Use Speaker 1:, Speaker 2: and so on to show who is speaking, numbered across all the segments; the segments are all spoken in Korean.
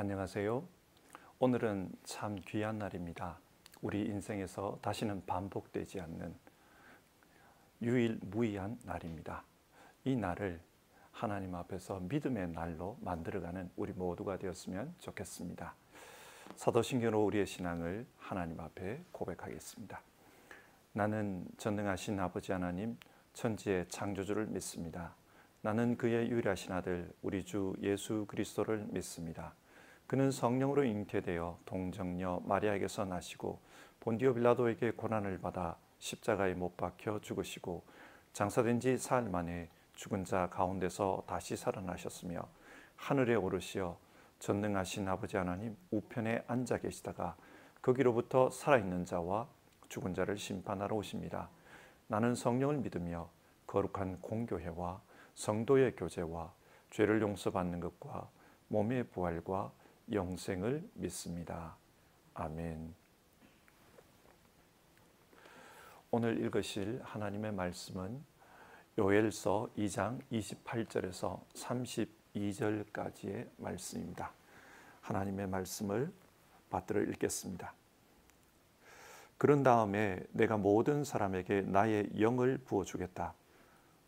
Speaker 1: 안녕하세요. 오늘은 참 귀한 날입니다. 우리 인생에서 다시는 반복되지 않는 유일무이한 날입니다. 이 날을 하나님 앞에서 믿음의 날로 만들어가는 우리 모두가 되었으면 좋겠습니다. 사도신경으로 우리의 신앙을 하나님 앞에 고백하겠습니다. 나는 전능하신 아버지 하나님, 천지의 창조주를 믿습니다. 나는 그의 유일하신 아들 우리 주 예수 그리스도를 믿습니다. 그는 성령으로 잉태되어 동정녀 마리아에게서 나시고 본디오 빌라도에게 고난을 받아 십자가에 못 박혀 죽으시고 장사된 지 사흘 만에 죽은 자 가운데서 다시 살아나셨으며 하늘에 오르시어 전능하신 아버지 하나님 우편에 앉아 계시다가 거기로부터 살아있는 자와 죽은 자를 심판하러 오십니다. 나는 성령을 믿으며 거룩한 공교회와 성도의 교제와 죄를 용서받는 것과 몸의 부활과 영생을 믿습니다. 아멘. 오늘 읽으실 하나님의 말씀은 요엘서 2장 28절에서 32절까지의 말씀입니다. 하나님의 말씀을 받들어 읽겠습니다. 그런 다음에 내가 모든 사람에게 나의 영을 부어주겠다.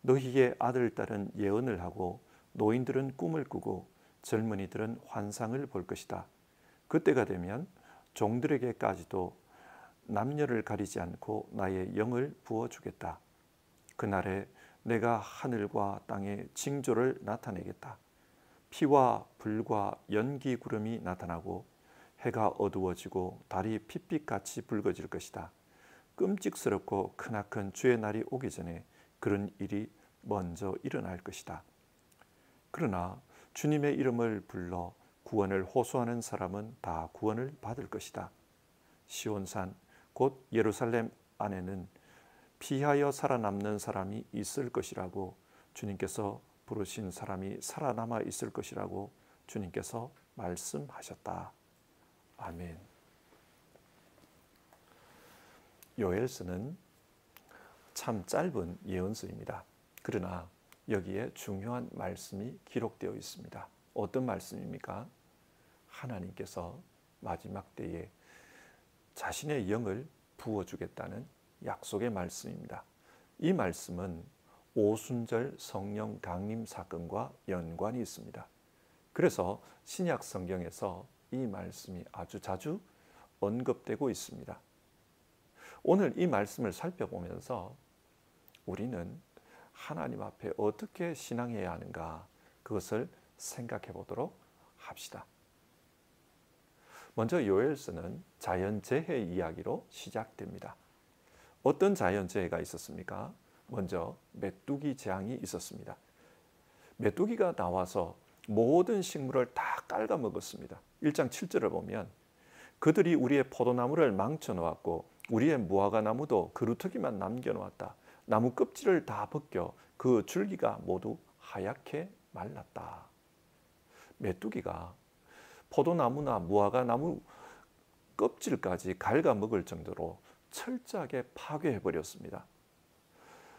Speaker 1: 너희의 아들, 딸은 예언을 하고 노인들은 꿈을 꾸고 젊은이들은 환상을 볼 것이다. 그때가 되면 종들에게까지도 남녀를 가리지 않고 나의 영을 부어주겠다. 그날에 내가 하늘과 땅의 징조를 나타내겠다. 피와 불과 연기 구름이 나타나고 해가 어두워지고 달이 핏빛같이 붉어질 것이다. 끔찍스럽고 크나큰 주의 날이 오기 전에 그런 일이 먼저 일어날 것이다. 그러나 주님의 이름을 불러 구원을 호소하는 사람은 다 구원을 받을 것이다. 시온산 곧 예루살렘 안에는 피하여 살아남는 사람이 있을 것이라고 주님께서 부르신 사람이 살아남아 있을 것이라고 주님께서 말씀하셨다. 아멘. 요엘서는 참 짧은 예언서입니다. 그러나 여기에 중요한 말씀이 기록되어 있습니다. 어떤 말씀입니까? 하나님께서 마지막 때에 자신의 영을 부어주겠다는 약속의 말씀입니다. 이 말씀은 오순절 성령 강림 사건과 연관이 있습니다. 그래서 신약 성경에서 이 말씀이 아주 자주 언급되고 있습니다. 오늘 이 말씀을 살펴보면서 우리는 하나님 앞에 어떻게 신앙해야 하는가, 그것을 생각해 보도록 합시다. 먼저 요엘서는 자연재해 이야기로 시작됩니다. 어떤 자연재해가 있었습니까? 먼저 메뚜기 재앙이 있었습니다. 메뚜기가 나와서 모든 식물을 다 깔아먹었습니다. 1장 7절을 보면 그들이 우리의 포도나무를 망쳐놓았고 우리의 무화과나무도 그루터기만 남겨놓았다. 나무 껍질을 다 벗겨 그 줄기가 모두 하얗게 말랐다. 메뚜기가 포도나무나 무화과나무 껍질까지 갉아먹을 정도로 철저하게 파괴해버렸습니다.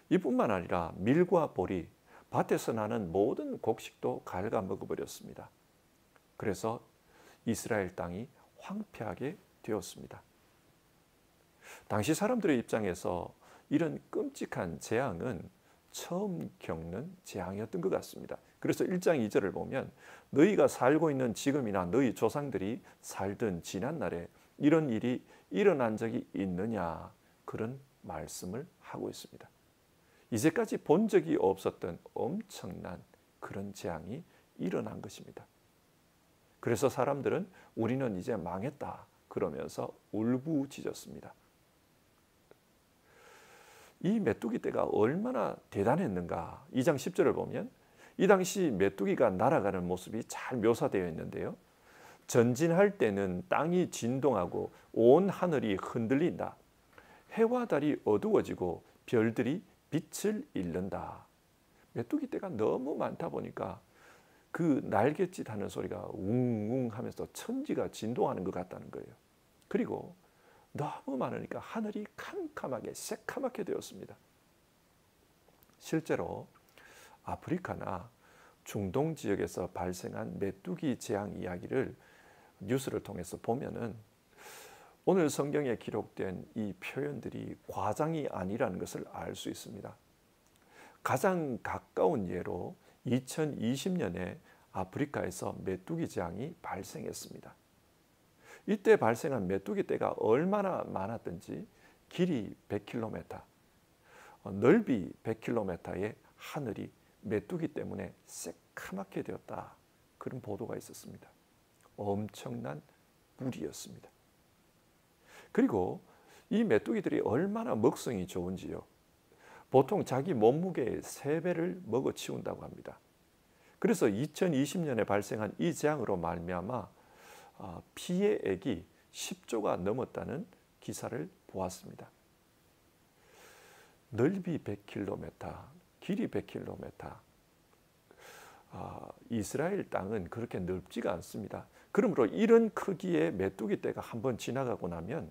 Speaker 1: 이뿐만 아니라 밀과 보리, 밭에서 나는 모든 곡식도 갉아먹어버렸습니다. 그래서 이스라엘 땅이 황폐하게 되었습니다. 당시 사람들의 입장에서 이런 끔찍한 재앙은 처음 겪는 재앙이었던 것 같습니다. 그래서 1장 2절을 보면 너희가 살고 있는 지금이나 너희 조상들이 살던 지난날에 이런 일이 일어난 적이 있느냐, 그런 말씀을 하고 있습니다. 이제까지 본 적이 없었던 엄청난 그런 재앙이 일어난 것입니다. 그래서 사람들은 우리는 이제 망했다 그러면서 울부짖었습니다. 이 메뚜기 떼가 얼마나 대단했는가. 2장 10절을 보면 이 당시 메뚜기가 날아가는 모습이 잘 묘사되어 있는데요. 전진할 때는 땅이 진동하고 온 하늘이 흔들린다. 해와 달이 어두워지고 별들이 빛을 잃는다. 메뚜기 떼가 너무 많다 보니까 그 날갯짓 하는 소리가 웅웅 하면서 천지가 진동하는 것 같다는 거예요. 그리고 너무 많으니까 하늘이 캄캄하게 새카맣게 되었습니다. 실제로 아프리카나 중동 지역에서 발생한 메뚜기 재앙 이야기를 뉴스를 통해서 보면은 오늘 성경에 기록된 이 표현들이 과장이 아니라는 것을 알 수 있습니다. 가장 가까운 예로 2020년에 아프리카에서 메뚜기 재앙이 발생했습니다. 이때 발생한 메뚜기 떼가 얼마나 많았던지 길이 100km, 넓이 100km의 하늘이 메뚜기 때문에 새카맣게 되었다. 그런 보도가 있었습니다. 엄청난 물이었습니다. 그리고 이 메뚜기들이 얼마나 먹성이 좋은지요. 보통 자기 몸무게의 3배를 먹어치운다고 합니다. 그래서 2020년에 발생한 이 재앙으로 말미암아 피해액이 10조가 넘었다는 기사를 보았습니다. 넓이 100km, 길이 100km. 이스라엘 땅은 그렇게 넓지가 않습니다. 그러므로 이런 크기의 메뚜기 떼가 한번 지나가고 나면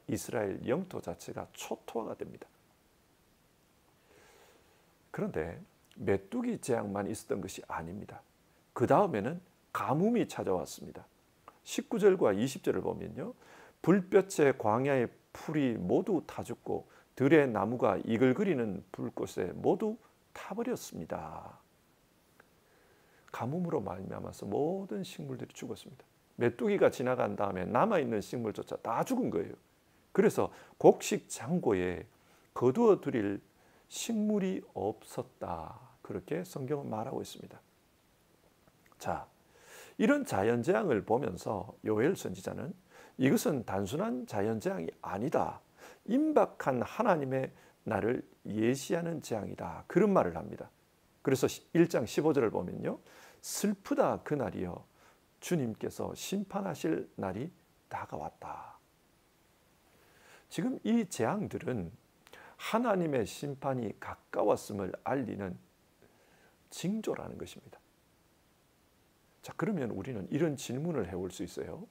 Speaker 1: 이스라엘 영토 자체가 초토화가 됩니다. 그런데 메뚜기 재앙만 있었던 것이 아닙니다. 그 다음에는 가뭄이 찾아왔습니다. 19절과 20절을 보면요. 불볕에 광야의 풀이 모두 타 죽고 들의 나무가 이글거리는 불꽃에 모두 타버렸습니다. 가뭄으로 말미암아서 모든 식물들이 죽었습니다. 메뚜기가 지나간 다음에 남아있는 식물조차 다 죽은 거예요. 그래서 곡식 창고에 거두어 드릴 식물이 없었다. 그렇게 성경은 말하고 있습니다. 자, 이런 자연재앙을 보면서 요엘 선지자는 이것은 단순한 자연재앙이 아니다. 임박한 하나님의 날을 예시하는 재앙이다. 그런 말을 합니다. 그래서 1장 15절을 보면요. 슬프다 그날이여 주님께서 심판하실 날이 다가왔다. 지금 이 재앙들은 하나님의 심판이 가까웠음을 알리는 징조라는 것입니다. 자, 그러면 우리는 이런 질문을 해볼 수 있어요.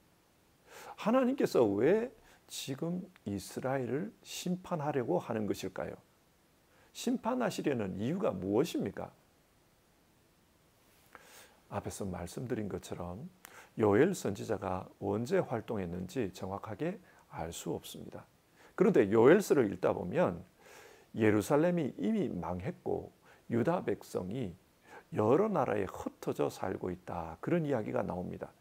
Speaker 1: 하나님께서 왜 지금 이스라엘을 심판하려고 하는 것일까요? 심판하시려는 이유가 무엇입니까? 앞에서 말씀드린 것처럼 요엘 선지자가 언제 활동했는지 정확하게 알 수 없습니다. 그런데 요엘서를 읽다 보면 예루살렘이 이미 망했고 유다 백성이 여러 나라에 흩어져 살고 있다. 그런 이야기가 나옵니다.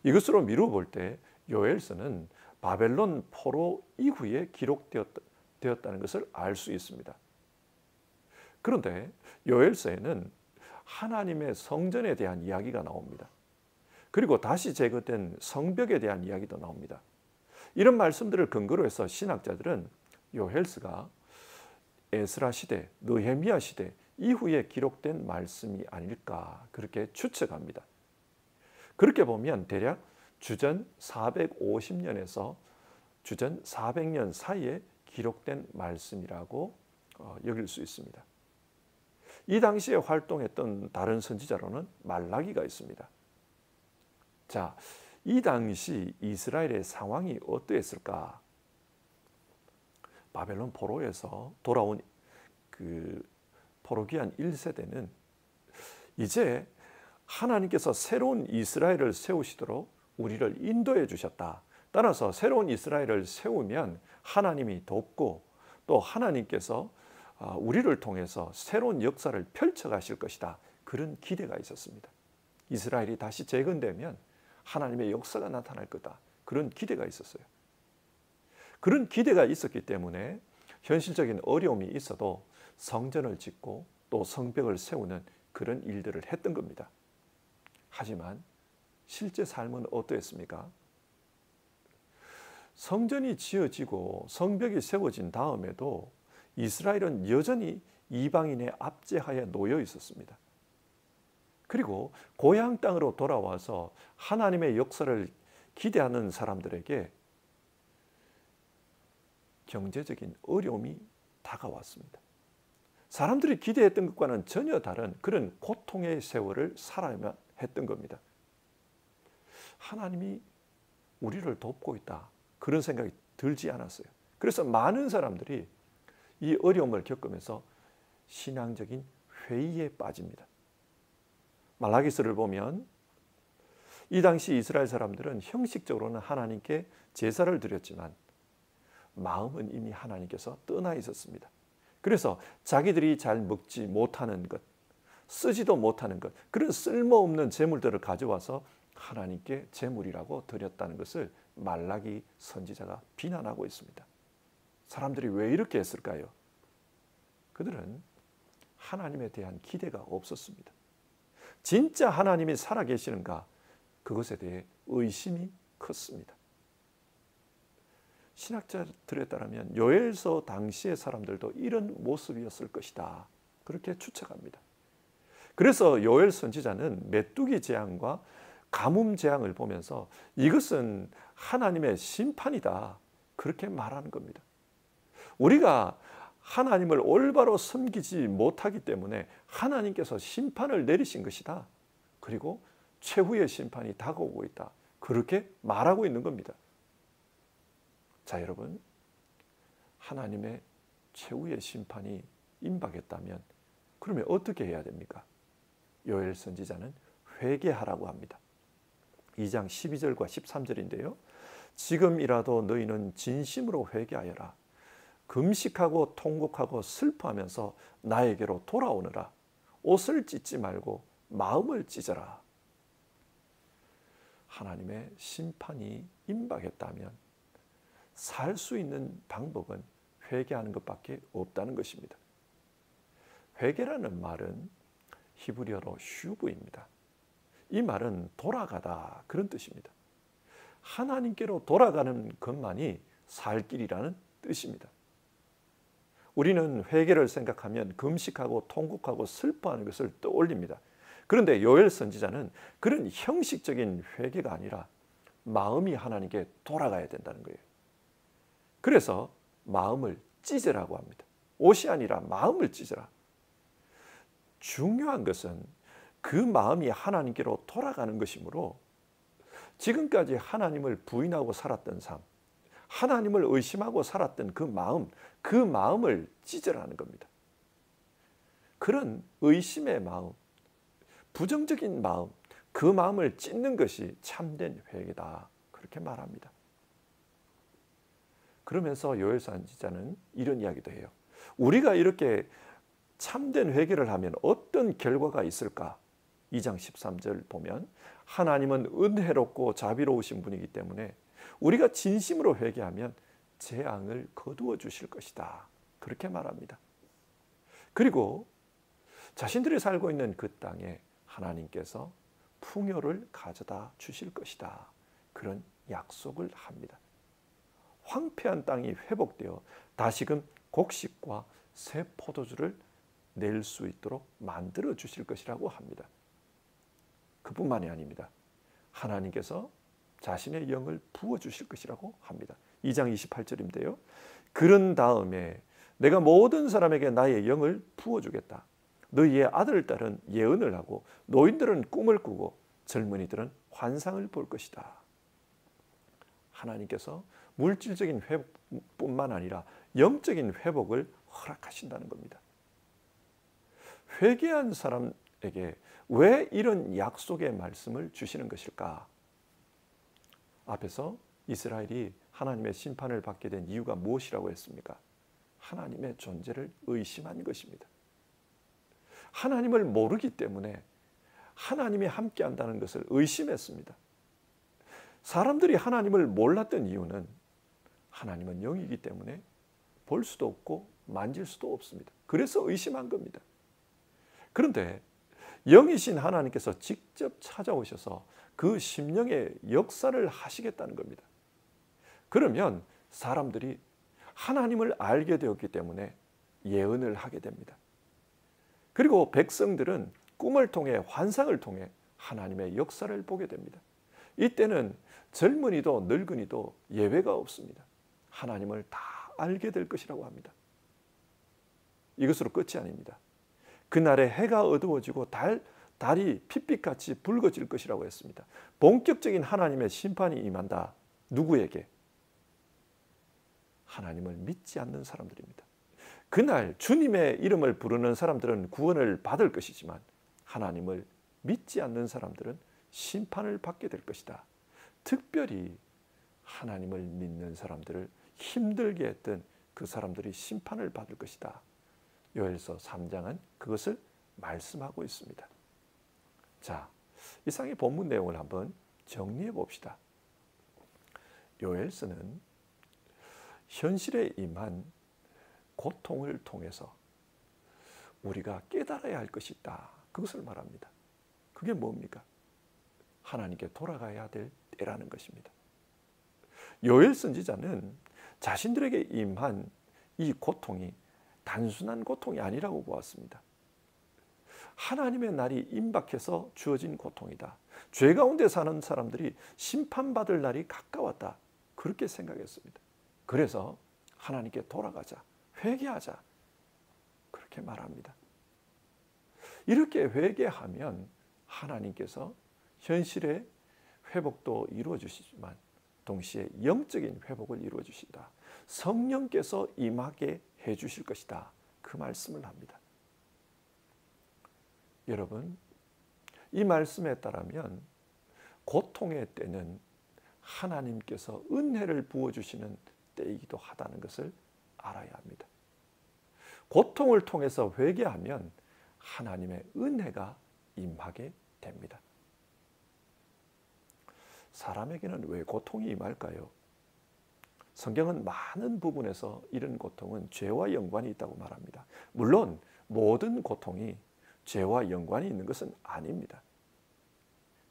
Speaker 1: 이것으로 미루어 볼 때 요엘서는 바벨론 포로 이후에 기록되었다는 것을 알 수 있습니다. 그런데 요엘서에는 하나님의 성전에 대한 이야기가 나옵니다. 그리고 다시 제거된 성벽에 대한 이야기도 나옵니다. 이런 말씀들을 근거로 해서 신학자들은 요엘서가 에스라 시대, 느헤미야 시대 이후에 기록된 말씀이 아닐까 그렇게 추측합니다. 그렇게 보면 대략 주전 450년에서 주전 400년 사이에 기록된 말씀이라고 여길 수 있습니다. 이 당시에 활동했던 다른 선지자로는 말라기가 있습니다. 자, 이 당시 이스라엘의 상황이 어떠했을까? 바벨론 포로에서 돌아온 그 포로기한 1세대는 이제 하나님께서 새로운 이스라엘을 세우시도록 우리를 인도해 주셨다. 따라서 새로운 이스라엘을 세우면 하나님이 돕고 또 하나님께서 우리를 통해서 새로운 역사를 펼쳐가실 것이다. 그런 기대가 있었습니다. 이스라엘이 다시 재건되면 하나님의 역사가 나타날 거다. 그런 기대가 있었어요. 그런 기대가 있었기 때문에 현실적인 어려움이 있어도 성전을 짓고 또 성벽을 세우는 그런 일들을 했던 겁니다. 하지만 실제 삶은 어떠했습니까? 성전이 지어지고 성벽이 세워진 다음에도 이스라엘은 여전히 이방인의 압제하에 놓여 있었습니다. 그리고 고향 땅으로 돌아와서 하나님의 역사를 기대하는 사람들에게 경제적인 어려움이 다가왔습니다. 사람들이 기대했던 것과는 전혀 다른 그런 고통의 세월을 살아야만 했던 겁니다. 하나님이 우리를 돕고 있다. 그런 생각이 들지 않았어요. 그래서 많은 사람들이 이 어려움을 겪으면서 신앙적인 회의에 빠집니다. 말라기서를 보면 이 당시 이스라엘 사람들은 형식적으로는 하나님께 제사를 드렸지만 마음은 이미 하나님께서 떠나 있었습니다. 그래서 자기들이 잘 먹지 못하는 것, 쓰지도 못하는 것, 그런 쓸모없는 재물들을 가져와서 하나님께 제물이라고 드렸다는 것을 말라기 선지자가 비난하고 있습니다. 사람들이 왜 이렇게 했을까요? 그들은 하나님에 대한 기대가 없었습니다. 진짜 하나님이 살아계시는가? 그것에 대해 의심이 컸습니다. 신학자들에 따르면 요엘서 당시의 사람들도 이런 모습이었을 것이다, 그렇게 추측합니다. 그래서 요엘 선지자는 메뚜기 재앙과 가뭄 재앙을 보면서 이것은 하나님의 심판이다, 그렇게 말하는 겁니다. 우리가 하나님을 올바로 섬기지 못하기 때문에 하나님께서 심판을 내리신 것이다, 그리고 최후의 심판이 다가오고 있다, 그렇게 말하고 있는 겁니다. 자, 여러분, 하나님의 최후의 심판이 임박했다면 그러면 어떻게 해야 됩니까? 요엘 선지자는 회개하라고 합니다. 2장 12절과 13절인데요. 지금이라도 너희는 진심으로 회개하여라. 금식하고 통곡하고 슬퍼하면서 나에게로 돌아오너라. 옷을 찢지 말고 마음을 찢어라. 하나님의 심판이 임박했다면 살 수 있는 방법은 회개하는 것밖에 없다는 것입니다. 회개라는 말은 히브리어로 슈브입니다. 이 말은 돌아가다, 그런 뜻입니다. 하나님께로 돌아가는 것만이 살 길이라는 뜻입니다. 우리는 회개를 생각하면 금식하고 통곡하고 슬퍼하는 것을 떠올립니다. 그런데 요엘 선지자는 그런 형식적인 회개가 아니라 마음이 하나님께 돌아가야 된다는 거예요. 그래서 마음을 찢으라고 합니다. 옷이 아니라 마음을 찢으라. 중요한 것은 그 마음이 하나님께로 돌아가는 것이므로 지금까지 하나님을 부인하고 살았던 삶, 하나님을 의심하고 살았던 그 마음을 찢으라는 겁니다. 그런 의심의 마음, 부정적인 마음, 그 마음을 찢는 것이 참된 회개다, 그렇게 말합니다. 그러면서 요엘 선지자는 이런 이야기도 해요. 우리가 이렇게 참된 회개를 하면 어떤 결과가 있을까? 2장 13절 보면 하나님은 은혜롭고 자비로우신 분이기 때문에 우리가 진심으로 회개하면 재앙을 거두어 주실 것이다, 그렇게 말합니다. 그리고 자신들이 살고 있는 그 땅에 하나님께서 풍요를 가져다 주실 것이다, 그런 약속을 합니다. 황폐한 땅이 회복되어 다시금 곡식과 새 포도주를 낼 수 있도록 만들어 주실 것이라고 합니다. 그뿐만이 아닙니다. 하나님께서 자신의 영을 부어 주실 것이라고 합니다. 2장 28절인데요. 그런 다음에 내가 모든 사람에게 나의 영을 부어 주겠다. 너희의 아들 딸은 예언을 하고 노인들은 꿈을 꾸고 젊은이들은 환상을 볼 것이다. 하나님께서 물질적인 회복뿐만 아니라 영적인 회복을 허락하신다는 겁니다. 회개한 사람에게 왜 이런 약속의 말씀을 주시는 것일까? 앞에서 이스라엘이 하나님의 심판을 받게 된 이유가 무엇이라고 했습니까? 하나님의 존재를 의심한 것입니다. 하나님을 모르기 때문에 하나님이 함께한다는 것을 의심했습니다. 사람들이 하나님을 몰랐던 이유는 하나님은 영이기 때문에 볼 수도 없고 만질 수도 없습니다. 그래서 의심한 겁니다. 그런데 영이신 하나님께서 직접 찾아오셔서 그 심령의 역사를 하시겠다는 겁니다. 그러면 사람들이 하나님을 알게 되었기 때문에 예언을 하게 됩니다. 그리고 백성들은 꿈을 통해 환상을 통해 하나님의 역사를 보게 됩니다. 이때는 젊은이도 늙은이도 예외가 없습니다. 하나님을 다 알게 될 것이라고 합니다. 이것으로 끝이 아닙니다. 그날에 해가 어두워지고 달이 핏빛같이 붉어질 것이라고 했습니다. 본격적인 하나님의 심판이 임한다. 누구에게? 하나님을 믿지 않는 사람들입니다. 그날 주님의 이름을 부르는 사람들은 구원을 받을 것이지만 하나님을 믿지 않는 사람들은 심판을 받게 될 것이다. 특별히 하나님을 믿는 사람들을 힘들게 했던 그 사람들이 심판을 받을 것이다. 요엘서 3장은 그것을 말씀하고 있습니다. 자, 이상의 본문 내용을 한번 정리해 봅시다. 요엘서는 현실에 임한 고통을 통해서 우리가 깨달아야 할 것이 있다. 그것을 말합니다. 그게 뭡니까? 하나님께 돌아가야 될 때라는 것입니다. 요엘 선지자는 자신들에게 임한 이 고통이 단순한 고통이 아니라고 보았습니다. 하나님의 날이 임박해서 주어진 고통이다. 죄 가운데 사는 사람들이 심판받을 날이 가까웠다. 그렇게 생각했습니다. 그래서 하나님께 돌아가자, 회개하자, 그렇게 말합니다. 이렇게 회개하면 하나님께서 현실의 회복도 이루어 주시지만 동시에 영적인 회복을 이루어 주신다. 성령께서 임하게 해 주실 것이다. 그 말씀을 합니다. 여러분, 이 말씀에 따르면 고통의 때는 하나님께서 은혜를 부어주시는 때이기도 하다는 것을 알아야 합니다. 고통을 통해서 회개하면 하나님의 은혜가 임하게 됩니다. 사람에게는 왜 고통이 임할까요? 성경은 많은 부분에서 이런 고통은 죄와 연관이 있다고 말합니다. 물론 모든 고통이 죄와 연관이 있는 것은 아닙니다.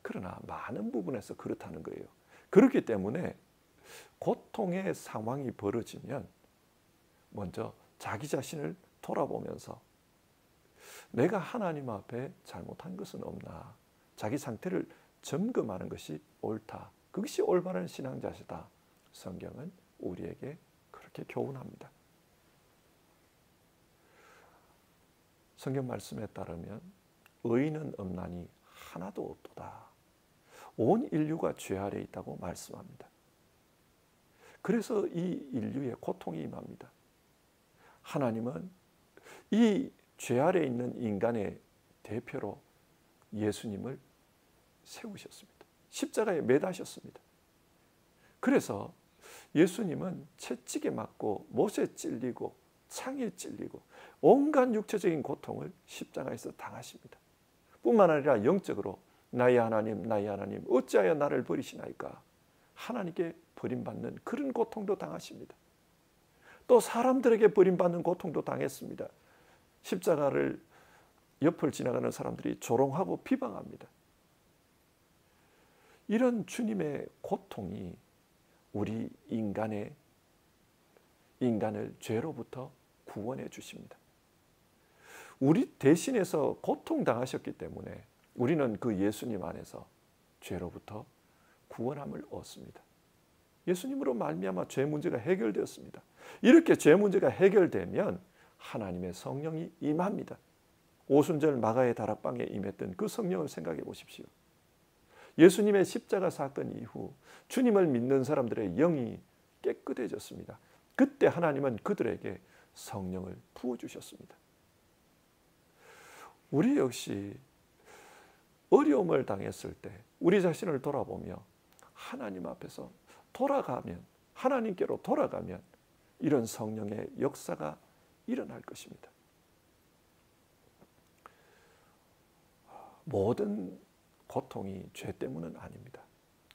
Speaker 1: 그러나 많은 부분에서 그렇다는 거예요. 그렇기 때문에 고통의 상황이 벌어지면 먼저 자기 자신을 돌아보면서 내가 하나님 앞에 잘못한 것은 없나, 자기 상태를 점검하는 것이 옳다. 그것이 올바른 신앙 자세다. 성경은 우리에게 그렇게 교훈합니다. 성경 말씀에 따르면 의인은 없나니 하나도 없도다. 온 인류가 죄 아래 있다고 말씀합니다. 그래서 이 인류의 고통이 임합니다. 하나님은 이 죄 아래 있는 인간의 대표로 예수님을 세우셨습니다. 십자가에 매다셨습니다. 그래서 예수님은 채찍에 맞고 못에 찔리고 창에 찔리고 온갖 육체적인 고통을 십자가에서 당하십니다. 뿐만 아니라 영적으로 나의 하나님 어찌하여 나를 버리시나이까, 하나님께 버림받는 그런 고통도 당하십니다. 또 사람들에게 버림받는 고통도 당했습니다. 십자가를 옆을 지나가는 사람들이 조롱하고 비방합니다. 이런 주님의 고통이 우리 인간을 죄로부터 구원해 주십니다. 우리 대신해서 고통당하셨기 때문에 우리는 그 예수님 안에서 죄로부터 구원함을 얻습니다. 예수님으로 말미암아 죄 문제가 해결되었습니다. 이렇게 죄 문제가 해결되면 하나님의 성령이 임합니다. 오순절 마가의 다락방에 임했던 그 성령을 생각해 보십시오. 예수님의 십자가 사건 이후 주님을 믿는 사람들의 영이 깨끗해졌습니다. 그때 하나님은 그들에게 성령을 부어주셨습니다. 우리 역시 어려움을 당했을 때 우리 자신을 돌아보며 하나님 앞에서 돌아가면, 하나님께로 돌아가면 이런 성령의 역사가 일어날 것입니다. 모든 고통이 죄 때문은 아닙니다.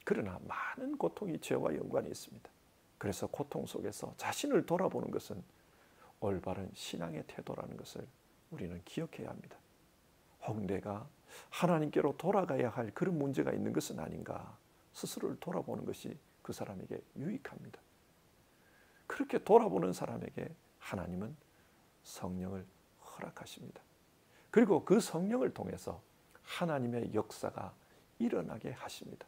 Speaker 1: 그러나 많은 고통이 죄와 연관이 있습니다. 그래서 고통 속에서 자신을 돌아보는 것은 올바른 신앙의 태도라는 것을 우리는 기억해야 합니다. 혹 내가 하나님께로 돌아가야 할 그런 문제가 있는 것은 아닌가, 스스로를 돌아보는 것이 그 사람에게 유익합니다. 그렇게 돌아보는 사람에게 하나님은 성령을 허락하십니다. 그리고 그 성령을 통해서 하나님의 역사가 일어나게 하십니다.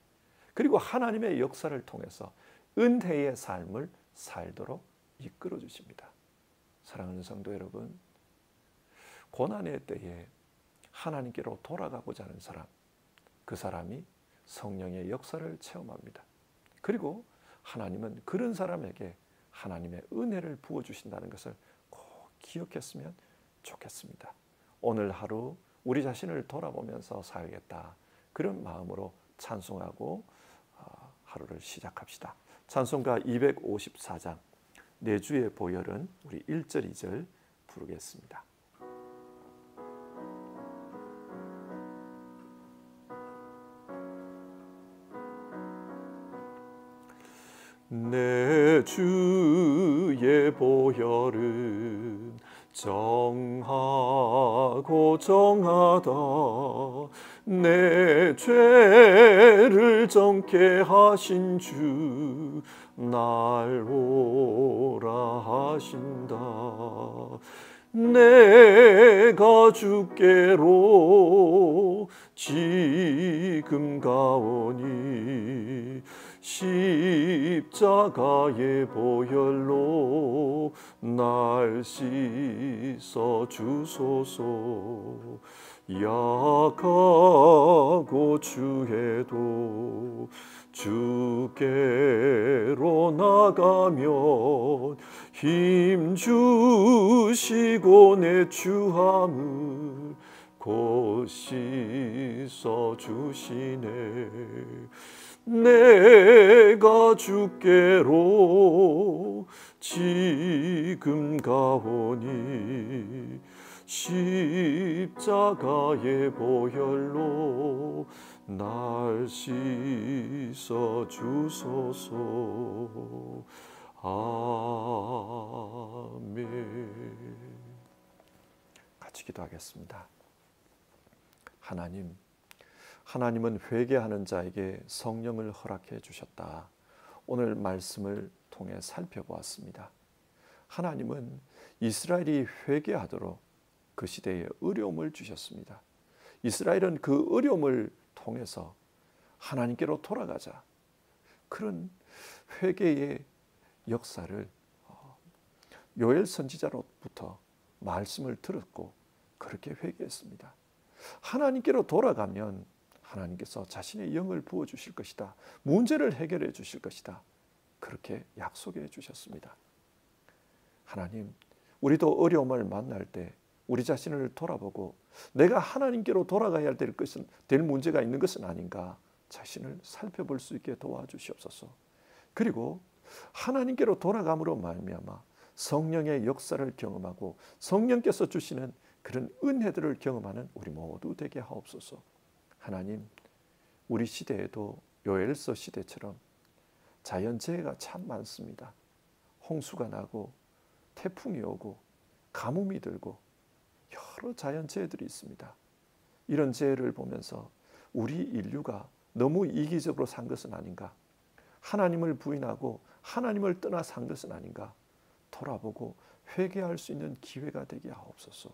Speaker 1: 그리고 하나님의 역사를 통해서 은혜의 삶을 살도록 이끌어 주십니다. 사랑하는 성도 여러분, 고난의 때에 하나님께로 돌아가고자 하는 사람, 그 사람이 성령의 역사를 체험합니다. 그리고 하나님은 그런 사람에게 하나님의 은혜를 부어주신다는 것을 꼭 기억했으면 좋겠습니다. 오늘 하루 우리 자신을 돌아보면서 살겠다, 그런 마음으로 찬송하고 하루를 시작합시다. 찬송가 254장 내 주의 보혈은 우리 1절 2절 부르겠습니다. 내 주의 보혈은 정하고 정하다 내 죄를 정케 하신 주 날 오라 하신다 내가 주께로 지금 가오니 십자가의 보혈로 날 씻어 주소서 약하고 추해도 주께로 나가면 힘 주시고 내 추함을 곧 씻어 주시네 내가 주께로 지금 가오니 십자가의 보혈로 날 씻어 주소서. 아멘. 같이 기도하겠습니다. 하나님은 회개하는 자에게 성령을 허락해 주셨다. 오늘 말씀을 통해 살펴보았습니다. 하나님은 이스라엘이 회개하도록 그 시대에 어려움을 주셨습니다. 이스라엘은 그 어려움을 통해서 하나님께로 돌아가자 그런 회개의 역사를 요엘 선지자로부터 말씀을 들었고 그렇게 회개했습니다. 하나님께로 돌아가면 하나님께서 자신의 영을 부어주실 것이다. 문제를 해결해 주실 것이다. 그렇게 약속해 주셨습니다. 하나님, 우리도 어려움을 만날 때 우리 자신을 돌아보고 내가 하나님께로 돌아가야 될 문제가 있는 것은 아닌가 자신을 살펴볼 수 있게 도와주시옵소서. 그리고 하나님께로 돌아감으로 말미암아 성령의 역사를 경험하고 성령께서 주시는 그런 은혜들을 경험하는 우리 모두 되게 하옵소서. 하나님, 우리 시대에도 요엘서 시대처럼 자연재해가 참 많습니다. 홍수가 나고 태풍이 오고 가뭄이 들고 여러 자연재해들이 있습니다. 이런 재해를 보면서 우리 인류가 너무 이기적으로 산 것은 아닌가, 하나님을 부인하고 하나님을 떠나 산 것은 아닌가 돌아보고 회개할 수 있는 기회가 되게 하옵소서.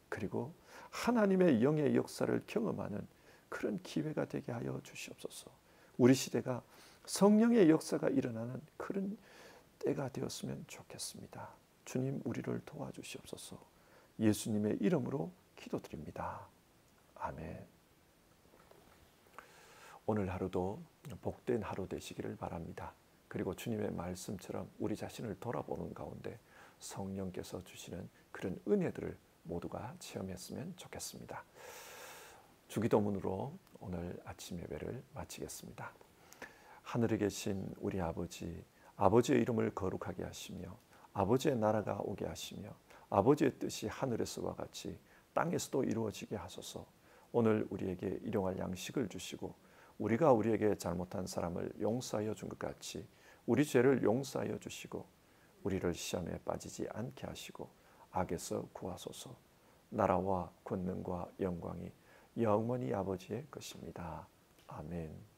Speaker 1: 그리고 하나님의 영의 역사를 경험하는 그런 기회가 되게 하여 주시옵소서. 우리 시대가 성령의 역사가 일어나는 그런 때가 되었으면 좋겠습니다. 주님, 우리를 도와주시옵소서. 예수님의 이름으로 기도드립니다. 아멘. 오늘 하루도 복된 하루 되시기를 바랍니다. 그리고 주님의 말씀처럼 우리 자신을 돌아보는 가운데 성령께서 주시는 그런 은혜들을 모두가 체험했으면 좋겠습니다. 주기도문으로 오늘 아침 예배를 마치겠습니다. 하늘에 계신 우리 아버지, 아버지의 이름을 거룩하게 하시며 아버지의 나라가 오게 하시며 아버지의 뜻이 하늘에서와 같이 땅에서도 이루어지게 하소서. 오늘 우리에게 일용할 양식을 주시고 우리가 우리에게 잘못한 사람을 용서하여 준 것 같이 우리 죄를 용서하여 주시고 우리를 시험에 빠지지 않게 하시고 악에서 구하소서. 나라와 권능과 영광이 영원히 아버지의 것입니다. 아멘.